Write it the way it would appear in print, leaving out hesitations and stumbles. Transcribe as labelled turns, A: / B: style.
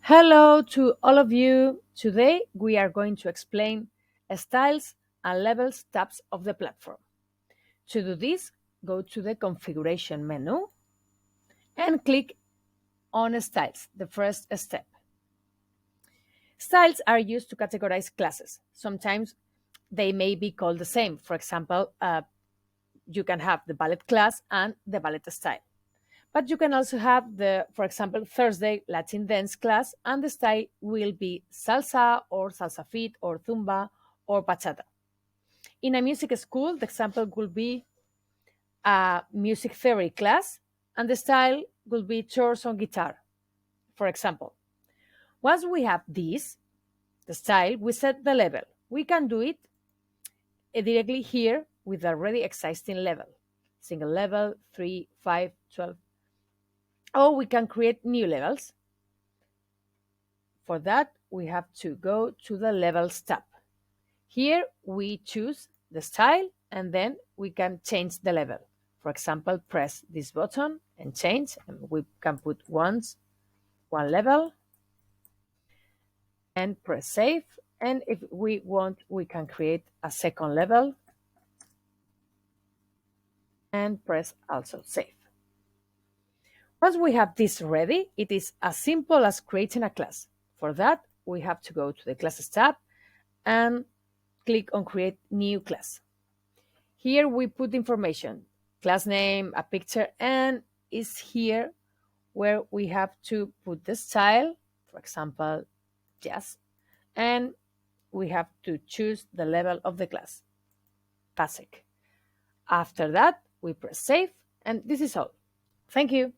A: Hello to all of you. Today we are going to explain styles and levels tabs of the platform. To do this, go to the configuration menu and click on styles, the first step. Styles are used to categorize classes. Sometimes they may be called the same. For example, you can have the ballet class and the ballet style. But you can also have for example, Thursday Latin dance class, and the style will be salsa or salsa fit or zumba or bachata. In a music school, the example will be a music theory class, and the style will be chords on guitar, for example. Once we have this, the style, we set the level. We can do it directly here with already existing level. Single level, 3, 5, 12. Or we can create new levels. For that, we have to go to the Levels tab. Here, we choose the style, and then we can change the level. For example, press this button and change, and we can put one level, and press save. And if we want, we can create a second level and press also save. Once we have this ready, it is as simple as creating a class. For that, we have to go to the Classes tab and click on Create New Class. Here we put information, class name, a picture, and is here where we have to put the style, for example, jazz, and we have to choose the level of the class, basic. After that, we press save, and this is all. Thank you.